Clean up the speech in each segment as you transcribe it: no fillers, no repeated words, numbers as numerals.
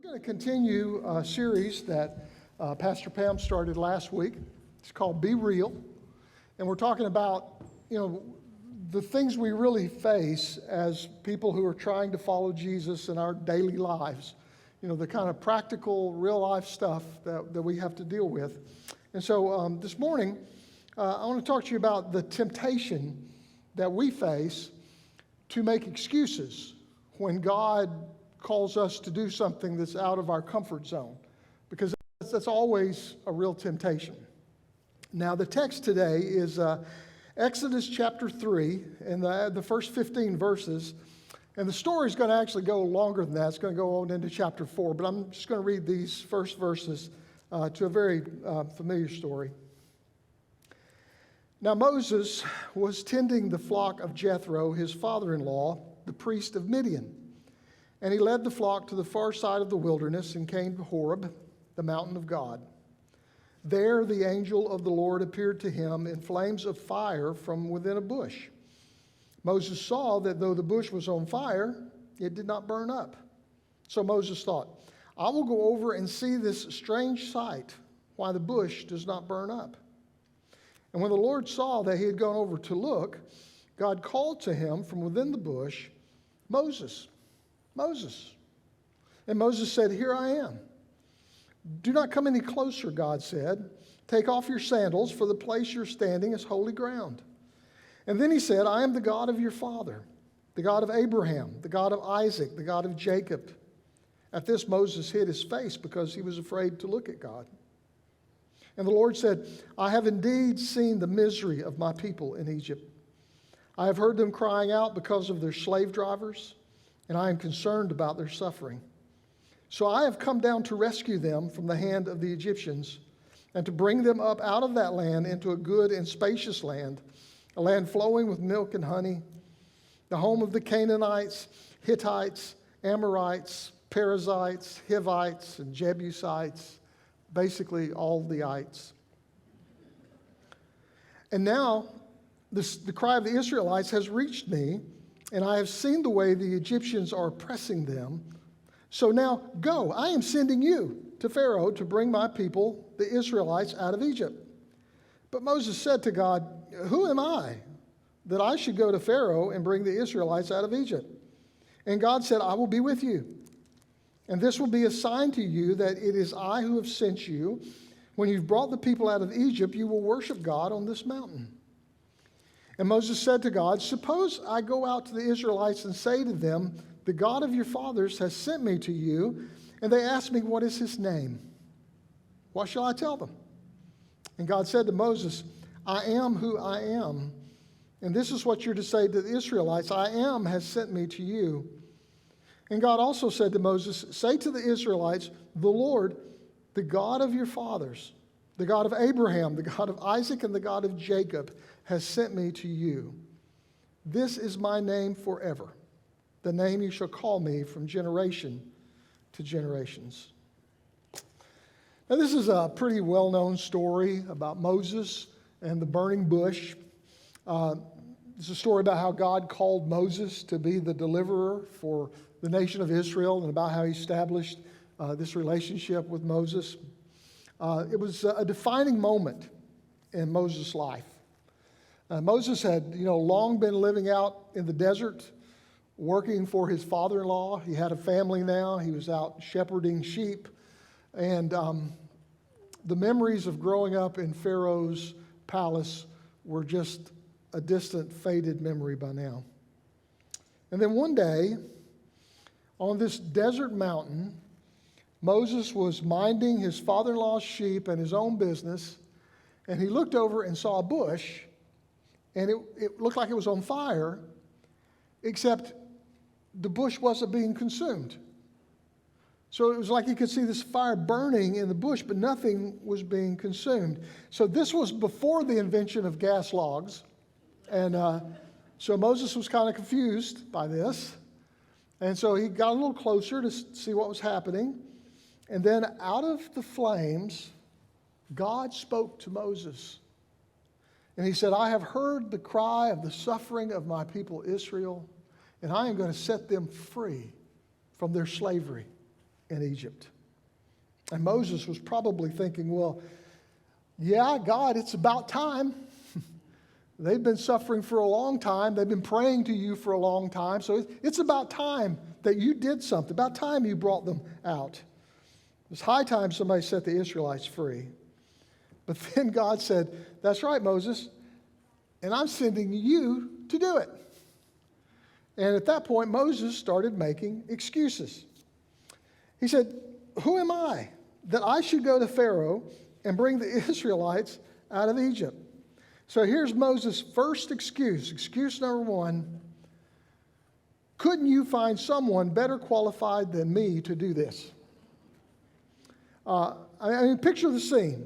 Going to continue a series that Pastor Pam started last week. It's called Be Real. And we're talking about, the things we really face as people who are trying to follow Jesus in our daily lives. The kind of practical, real life stuff that we have to deal with. And so this morning, I want to talk to you about the temptation that we face to make excuses when God calls us to do something that's out of our comfort zone, because that's always a real temptation. Now, the text today is Exodus chapter 3 and the first 15 verses, and the story is going to actually go longer than that. It's going to go on into chapter 4, but I'm just going to read these first verses to a very familiar story. Now, Moses was tending the flock of Jethro, his father-in-law, the priest of Midian. And he led the flock to the far side of the wilderness and came to Horeb, the mountain of God. There the angel of the Lord appeared to him in flames of fire from within a bush. Moses saw that though the bush was on fire, it did not burn up. So Moses thought, I will go over and see this strange sight, why the bush does not burn up. And when the Lord saw that he had gone over to look, God called to him from within the bush, Moses, Moses. And Moses said, Here I am. Do not come any closer, God said. Take off your sandals, for the place you're standing is holy ground. And then he said, I am the God of your father, the God of Abraham, the God of Isaac, the God of Jacob. At this, Moses hid his face because he was afraid to look at God. And the Lord said, I have indeed seen the misery of my people in Egypt. I have heard them crying out because of their slave drivers, and I am concerned about their suffering. So I have come down to rescue them from the hand of the Egyptians and to bring them up out of that land into a good and spacious land, a land flowing with milk and honey, the home of the Canaanites, Hittites, Amorites, Perizzites, Hivites, and Jebusites, basically all the ites. And now the cry of the Israelites has reached me, and I have seen the way the Egyptians are oppressing them. So now go, I am sending you to Pharaoh to bring my people, the Israelites, out of Egypt. But Moses said to God, Who am I that I should go to Pharaoh and bring the Israelites out of Egypt? And God said, I will be with you. And this will be a sign to you that it is I who have sent you. When you've brought the people out of Egypt, you will worship God on this mountain. And Moses said to God, Suppose I go out to the Israelites and say to them, The God of your fathers has sent me to you, and they ask me, What is his name? What shall I tell them? And God said to Moses, I am who I am. And this is what you're to say to the Israelites, I am has sent me to you. And God also said to Moses, Say to the Israelites, The Lord, the God of your fathers, the God of Abraham, the God of Isaac, and the God of Jacob, has sent me to you. This is my name forever, the name you shall call me from generation to generations. Now, this is a pretty well-known story about Moses and the burning bush. It's a story about how God called Moses to be the deliverer for the nation of Israel and about how he established this relationship with Moses. It was a defining moment in Moses' life. Moses had, long been living out in the desert, working for his father-in-law. He had a family now. He was out shepherding sheep. And the memories of growing up in Pharaoh's palace were just a distant, faded memory by now. And then one day, on this desert mountain, Moses was minding his father-in-law's sheep and his own business, and he looked over and saw a bush, and it looked like it was on fire, except the bush wasn't being consumed. So it was like he could see this fire burning in the bush, but nothing was being consumed. So this was before the invention of gas logs. And so Moses was kind of confused by this. And so he got a little closer to see what was happening. And then out of the flames, God spoke to Moses. And he said, I have heard the cry of the suffering of my people Israel, and I am going to set them free from their slavery. in Egypt. And Moses was probably thinking, well, yeah, God, it's about time. They've been suffering for a long time. They've been praying to you for a long time. So it's about time that you did something. About time you brought them out. It's high time somebody set the Israelites free. But then God said, that's right, Moses, and I'm sending you to do it. And at that point, Moses started making excuses. He said, who am I that I should go to Pharaoh and bring the Israelites out of Egypt? So here's Moses' first excuse. Excuse number one. Couldn't you find someone better qualified than me to do this? I mean, picture the scene.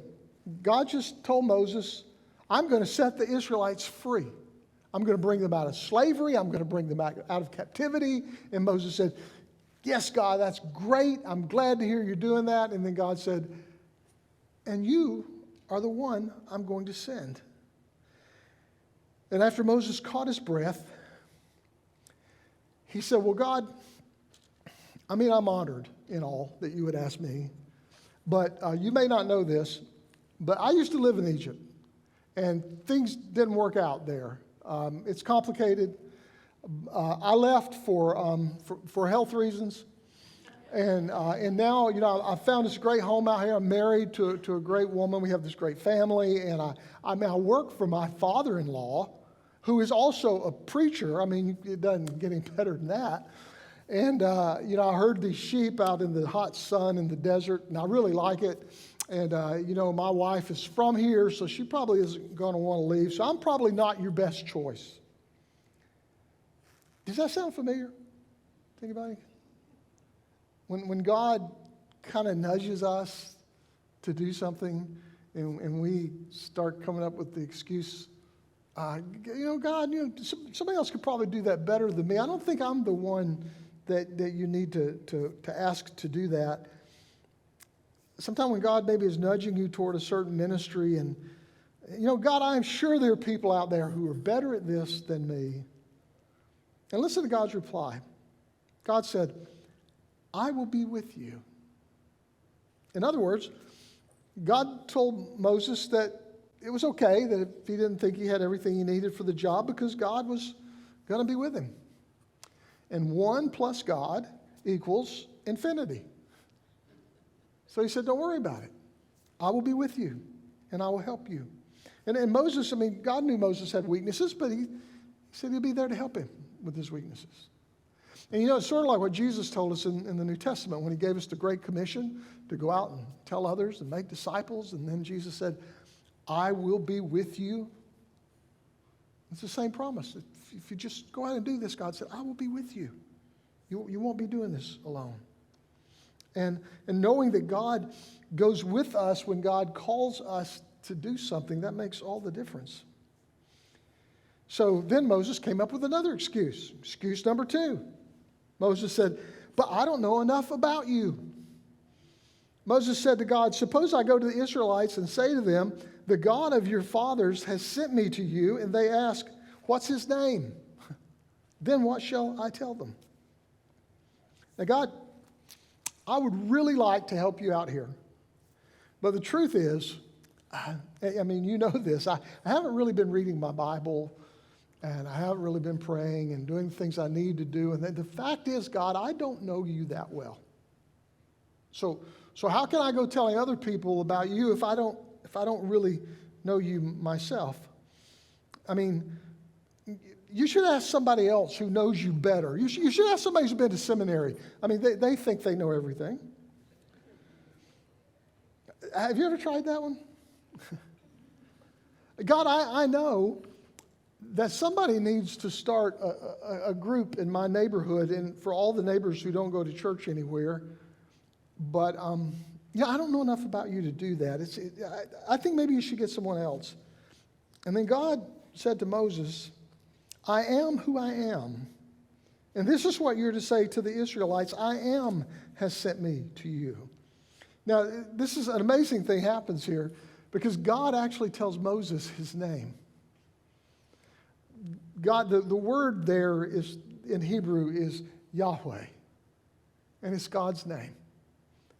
God just told Moses, I'm going to set the Israelites free. I'm going to bring them out of slavery. I'm going to bring them out of captivity. And Moses said, yes, God, that's great. I'm glad to hear you're doing that. And then God said, and you are the one I'm going to send. And after Moses caught his breath, he said, well, God, I mean, I'm honored in all that you would ask me. But you may not know this, but I used to live in Egypt. And things didn't work out there. It's complicated. I left for health reasons. And now, you know, I found this great home out here. I'm married to a great woman. We have this great family. And I work for my father-in-law, who is also a preacher. I mean, it doesn't get any better than that. And, you know, I herd these sheep out in the hot sun in the desert, and I really like it. And, you know, my wife is from here, so she probably isn't going to want to leave. So I'm probably not your best choice. Does that sound familiar to anybody? When God kind of nudges us to do something, and we start coming up with the excuse, you know, God, you know, somebody else could probably do that better than me. I don't think I'm the one that you need to ask to do that. Sometimes when God maybe is nudging you toward a certain ministry, and, you know, God, I'm sure there are people out there who are better at this than me. And listen to God's reply. God said, I will be with you. In other words, God told Moses that it was okay that if he didn't think he had everything he needed for the job, because God was going to be with him. And 1 plus God equals infinity. So he said, don't worry about it. I will be with you, and I will help you. And Moses, I mean, God knew Moses had weaknesses, but he said he'd be there to help him with his weaknesses. And you know, it's sort of like what Jesus told us in the New Testament when he gave us the Great Commission to go out and tell others and make disciples. And then Jesus said, I will be with you. It's the same promise. If you just go out and do this, God said, I will be with you. You won't be doing this alone. And knowing that God goes with us when God calls us to do something, that makes all the difference. So then Moses came up with another excuse. Excuse number 2. Moses said, but I don't know enough about you. Moses said to God, suppose I go to the Israelites and say to them, the God of your fathers has sent me to you, and they ask, what's his name? Then what shall I tell them? Now, God, I would really like to help you out here. But the truth is, I mean, you know this. I haven't really been reading my Bible, and I haven't really been praying and doing the things I need to do. And the fact is, God, I don't know you that well. So how can I go telling other people about you if I don't really know you myself? I mean, you should ask somebody else who knows you better. You should ask somebody who's been to seminary. I mean, they think they know everything. Have you ever tried that one? God, I know that somebody needs to start a group in my neighborhood, and for all the neighbors who don't go to church anywhere. But, yeah, I don't know enough about you to do that. I think maybe you should get someone else. And then God said to Moses, I am who I am. And this is what you're to say to the Israelites, I am has sent me to you. Now, this is an amazing thing happens here, because God actually tells Moses his name. God, the word there is in Hebrew is Yahweh, and it's God's name.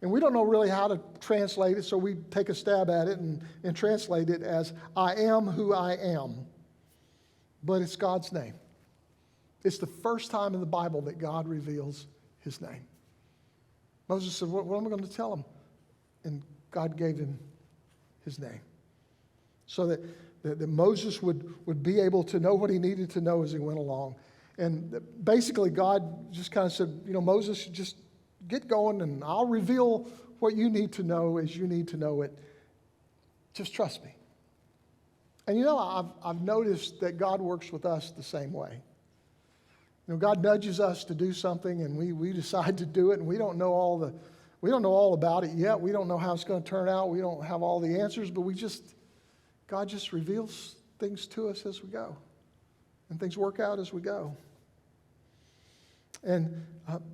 And we don't know really how to translate it, so we take a stab at it and translate it as, I am who I am. But it's God's name. It's the first time in the Bible that God reveals his name. Moses said, what am I going to tell him? And God gave him his name. So that Moses would be able to know what he needed to know as he went along. And basically God just kind of said, Moses, just get going and I'll reveal what you need to know as you need to know it. Just trust me. And I've noticed that God works with us the same way. God nudges us to do something and we decide to do it, and we don't know all about it yet. We don't know how it's going to turn out. We don't have all the answers, but God just reveals things to us as we go. And things work out as we go. And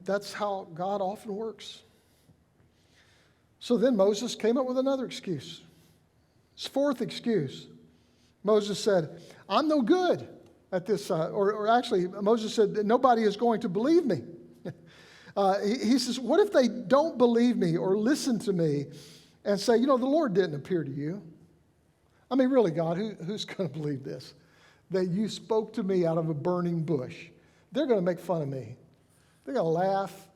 that's how God often works. So then Moses came up with another excuse. His fourth excuse. Moses said, I'm no good at this. Or actually, Moses said, nobody is going to believe me. He says, what if they don't believe me or listen to me and say, the Lord didn't appear to you? I mean, really, God, who's going to believe this? That you spoke to me out of a burning bush. They're going to make fun of me. They're going to laugh.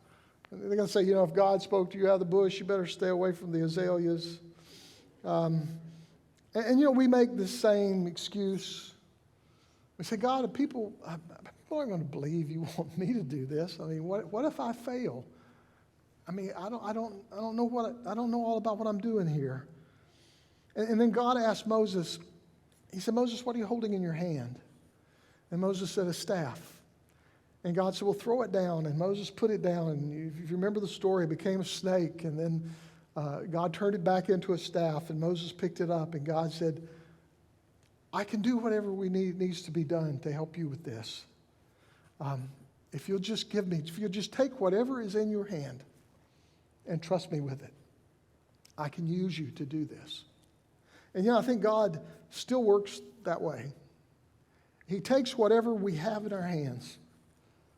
They're going to say, if God spoke to you out of the bush, you better stay away from the azaleas. We make the same excuse. We say, God, people aren't going to believe you want me to do this. I mean, what if I fail? I mean, I don't know all about what I'm doing here. And then God asked Moses, he said, Moses, what are you holding in your hand? And Moses said, a staff. And God said, well, throw it down. And Moses put it down. And if you remember the story, it became a snake. And then God turned it back into a staff. And Moses picked it up. And God said, I can do whatever needs to be done to help you with this. If you'll just take whatever is in your hand and trust me with it, I can use you to do this. And I think God still works that way. He takes whatever we have in our hands,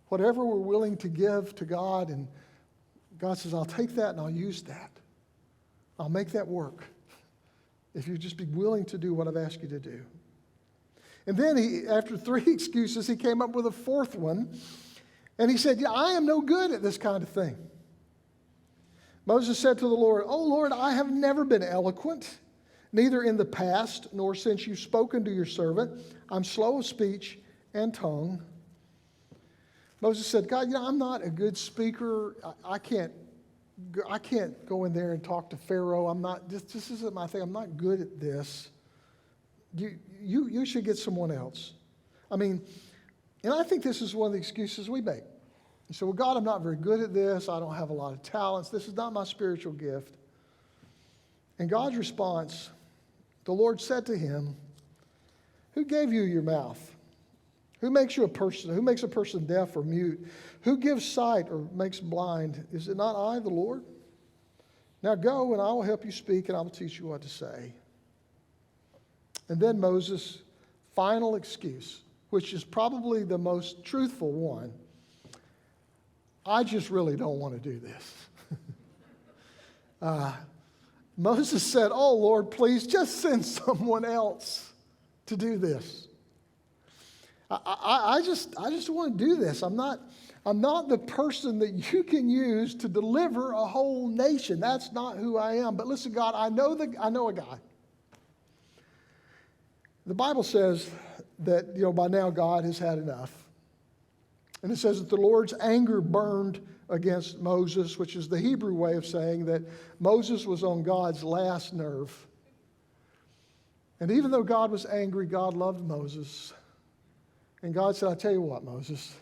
whatever we're willing to give to God, and God says, I'll take that and I'll use that. I'll make that work if you just be willing to do what I've asked you to do. And then after 3 excuses, he came up with a fourth one, and he said, I am no good at this kind of thing. Moses said to the Lord, oh Lord, I have never been eloquent, neither in the past nor since you've spoken to your servant. I'm slow of speech and tongue. Moses said, God, I'm not a good speaker. I can't go in there and talk to Pharaoh. This isn't my thing. I'm not good at this. You should get someone else. I mean, and I think this is one of the excuses we make. You say, well, God, I'm not very good at this. I don't have a lot of talents. This is not my spiritual gift. And God's response, the Lord said to him, who gave you your mouth? Who makes a person deaf or mute? Who gives sight or makes blind? Is it not I, the Lord? Now go, and I will help you speak, and I will teach you what to say. And then Moses' final excuse, which is probably the most truthful one. I just really don't want to do this. Moses said, oh, Lord, please just send someone else to do this. I just want to do this. I'm not the person that you can use to deliver a whole nation. That's not who I am. But listen, God, I know a guy. The Bible says that, by now God has had enough. And it says that the Lord's anger burned against Moses, which is the Hebrew way of saying that Moses was on God's last nerve. And even though God was angry, God loved Moses. And God said, I'll tell you what, Moses,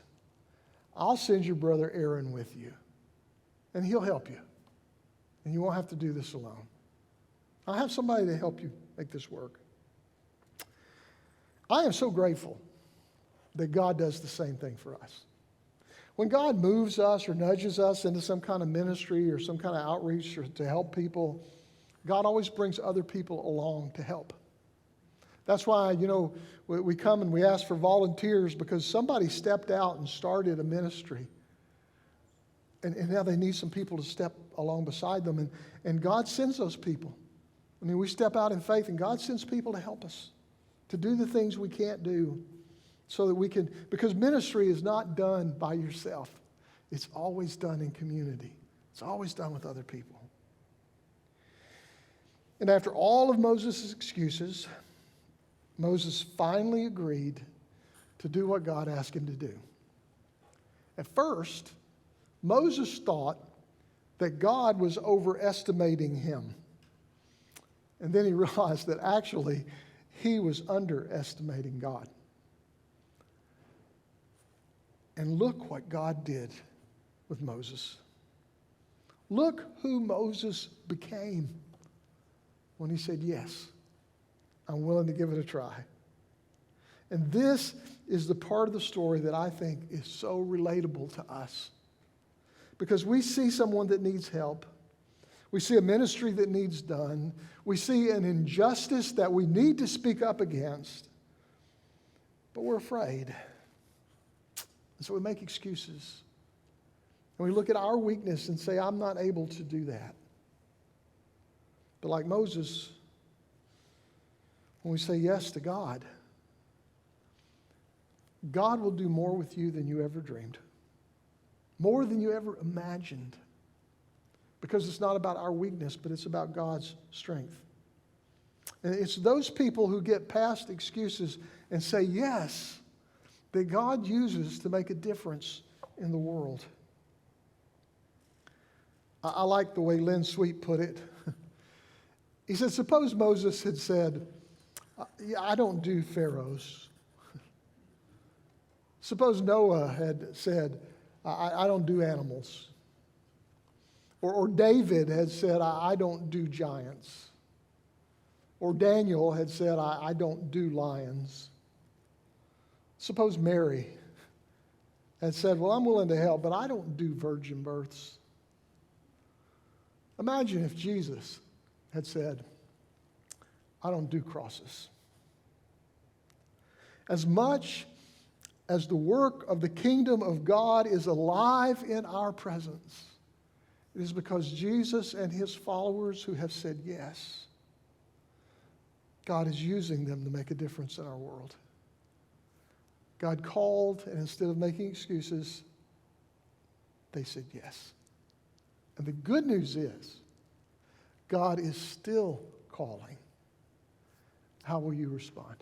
I'll send your brother Aaron with you, and he'll help you. And you won't have to do this alone. I'll have somebody to help you make this work. I am so grateful that God does the same thing for us. When God moves us or nudges us into some kind of ministry or some kind of outreach or to help people, God always brings other people along to help. That's why, we come and we ask for volunteers because somebody stepped out and started a ministry. And now they need some people to step along beside them. And God sends those people. I mean, we step out in faith, and God sends people to help us, to do the things we can't do, so that we can, because ministry is not done by yourself. It's always done in community. It's always done with other people. And after all of Moses' excuses, Moses finally agreed to do what God asked him to do. At first, Moses thought that God was overestimating him. And then he realized that actually he was underestimating God. And look what God did with Moses. Look who Moses became when he said, yes, I'm willing to give it a try. And this is the part of the story that I think is so relatable to us. Because we see someone that needs help. We see a ministry that needs done. We see an injustice that we need to speak up against. But we're afraid. And so we make excuses. And we look at our weakness and say, I'm not able to do that. But like Moses, when we say yes to God, God will do more with you than you ever dreamed. More than you ever imagined. Because it's not about our weakness, but it's about God's strength. And it's those people who get past excuses and say yes that God uses to make a difference in the world. I like the way Lynn Sweet put it. He said, suppose Moses had said, I don't do pharaohs. Suppose Noah had said, I don't do animals. Or David had said, I don't do giants. Or Daniel had said, I don't do lions. Suppose Mary had said, well, I'm willing to help, but I don't do virgin births. Imagine if Jesus had said, I don't do crosses. As much as the work of the kingdom of God is alive in our presence, it is because Jesus and his followers who have said yes, God is using them to make a difference in our world. God called, and instead of making excuses, they said yes. And the good news is, God is still calling. How will you respond?